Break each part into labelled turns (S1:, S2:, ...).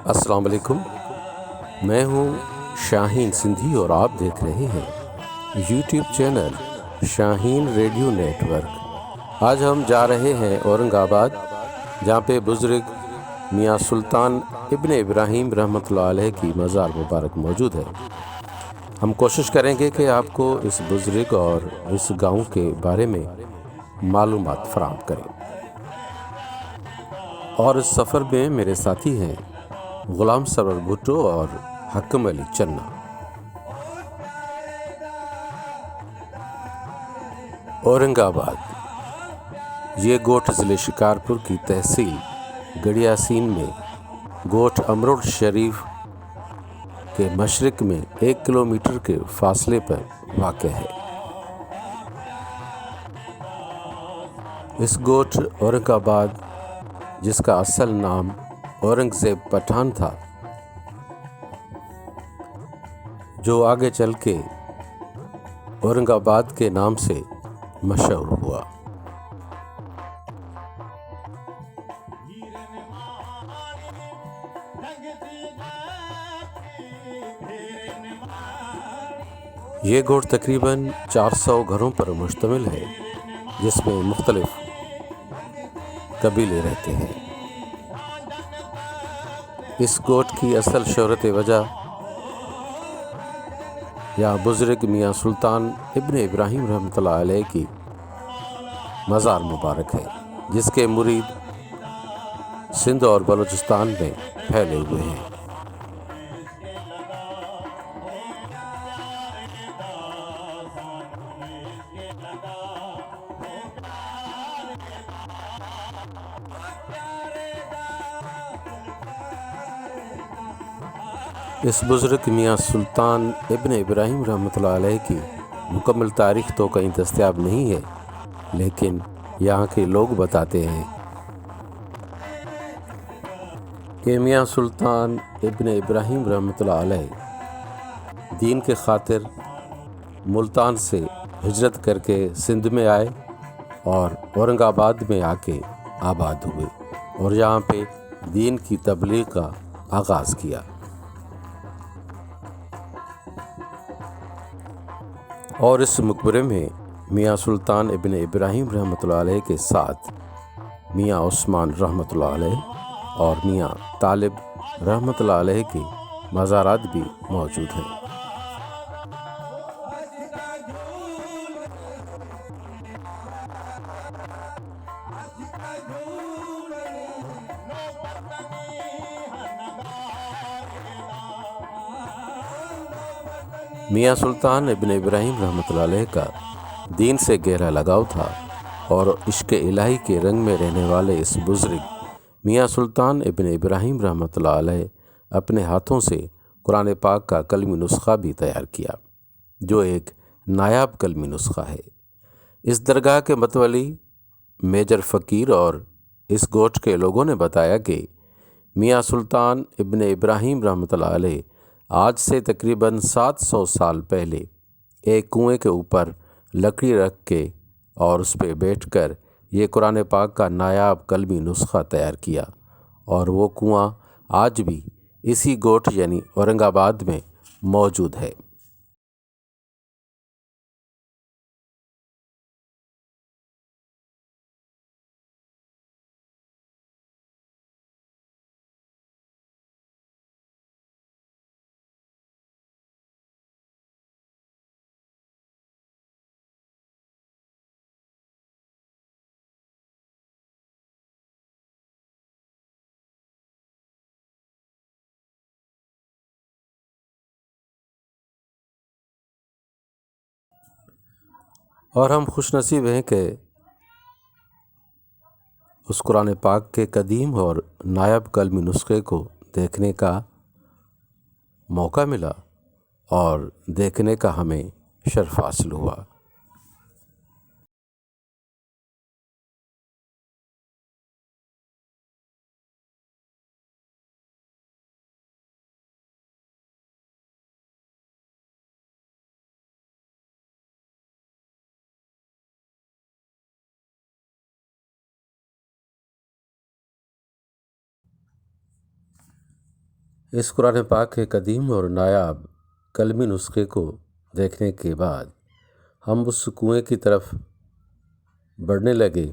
S1: السلام علیکم، میں ہوں شاہین سندھی اور آپ دیکھ رہے ہیں یوٹیوب چینل شاہین ریڈیو نیٹ ورک۔ آج ہم جا رہے ہیں اورنگ آباد، جہاں پہ بزرگ میاں سلطان ابن ابراہیم رحمۃ اللہ علیہ کی مزار مبارک موجود ہے۔ ہم کوشش کریں گے کہ آپ کو اس بزرگ اور اس گاؤں کے بارے میں معلومات فراہم کریں، اور اس سفر میں میرے ساتھی ہیں غلام سرور بھٹو اور حکم علی چنا۔ اورنگ آباد یہ گوٹھ ضلع شکارپور کی تحصیل گڑیاسین میں گوٹھ امروڑ شریف کے مشرق میں 1 کلومیٹر کے فاصلے پر واقع ہے۔ اس گوٹھ اورنگ آباد، جس کا اصل نام اورنگ زیب پٹھان تھا، جو آگے چل کے اورنگ آباد کے نام سے مشہور ہوا۔ یہ گوٹھ تقریباً 400 گھروں پر مشتمل ہے، جس میں مختلف قبیلے رہتے ہیں۔ اس گوٹھ کی اصل شہرت وجہ یا بزرگ میاں سلطان ابن ابراہیم رحمۃ اللہ علیہ کی مزار مبارک ہے، جس کے مرید سندھ اور بلوچستان میں پھیلے ہوئے ہیں۔ اس بزرگ میاں سلطان ابن ابراہیم رحمۃ اللہ علیہ کی مکمل تاریخ تو کہیں دستیاب نہیں ہے، لیکن یہاں کے لوگ بتاتے ہیں کہ میاں سلطان ابن ابراہیم رحمۃ اللہ علیہ دین کے خاطر ملتان سے ہجرت کر کے سندھ میں آئے اور اورنگ آباد میں آ کے آباد ہوئے اور یہاں پہ دین کی تبلیغ کا آغاز کیا۔ اور اس مقبرے میں میاں سلطان ابن ابراہیم رحمۃ اللہ علیہ کے ساتھ میاں عثمان رحمۃ اللہ علیہ اور میاں طالب رحمۃ اللہ علیہ کی مزارات بھی موجود ہیں۔ میاں سلطان ابن ابراہیم رحمۃ اللہ علیہ کا دین سے گہرا لگاؤ تھا، اور عشق الہی کے رنگ میں رہنے والے اس بزرگ میاں سلطان ابن ابراہیم رحمۃ اللہ علیہ اپنے ہاتھوں سے قرآن پاک کا کلمی نسخہ بھی تیار کیا، جو ایک نایاب کلمی نسخہ ہے۔ اس درگاہ کے متولی میجر فقیر اور اس گوٹھ کے لوگوں نے بتایا کہ میاں سلطان ابن ابراہیم رحمۃ اللہ علیہ آج سے تقریباً 700 سال پہلے ایک کنویں کے اوپر لکڑی رکھ کے اور اس پہ بیٹھ کر یہ قرآن پاک کا نایاب کلمی نسخہ تیار کیا، اور وہ کنواں آج بھی اسی گوٹھ یعنی اورنگ آباد میں موجود ہے۔ اور ہم خوش نصیب ہیں کہ اس قرآن پاک کے قدیم اور نایاب کلمی نسخے کو دیکھنے کا موقع ملا اور دیکھنے کا ہمیں شرف حاصل ہوا۔ اس قرآن پاک کے قدیم اور نایاب کلمی نسخے کو دیکھنے کے بعد ہم اس کنویں کی طرف بڑھنے لگے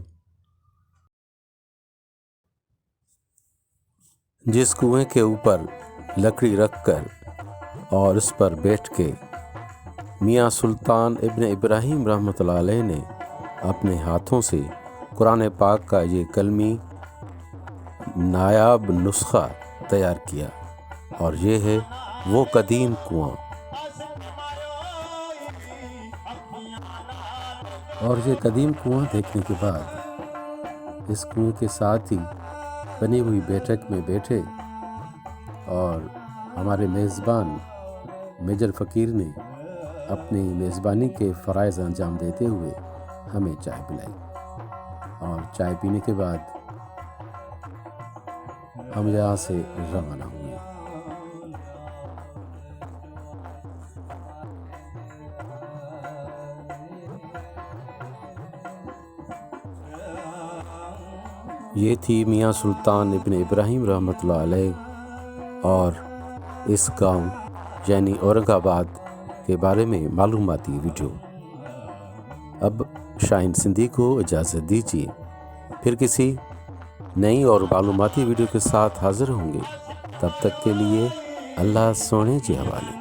S1: جس کنویں کے اوپر لکڑی رکھ کر اور اس پر بیٹھ کے میاں سلطان ابن ابراہیم رحمۃ اللہ علیہ نے اپنے ہاتھوں سے قرآن پاک کا یہ کلمی نایاب نسخہ تیار کیا، اور یہ ہے وہ قدیم کنواں۔ اور یہ قدیم کنواں دیکھنے کے بعد اس کنویں کے ساتھ ہی بنی ہوئی بیٹھک میں بیٹھے اور ہمارے میزبان میجر فقیر نے اپنی میزبانی کے فرائض انجام دیتے ہوئے ہمیں چائے پلائی، اور چائے پینے کے بعد ہم یہاں سے روانہ ہوئے۔ یہ تھی میاں سلطان ابن ابراہیم رحمۃ اللہ علیہ اور اس گاؤں یعنی اورنگ آباد کے بارے میں معلوماتی ویڈیو۔ اب شاہین سندھی کو اجازت دیجیے، پھر کسی نئی اور معلوماتی ویڈیو کے ساتھ حاضر ہوں گے۔ تب تک کے لیے اللہ سونے کے حوالے۔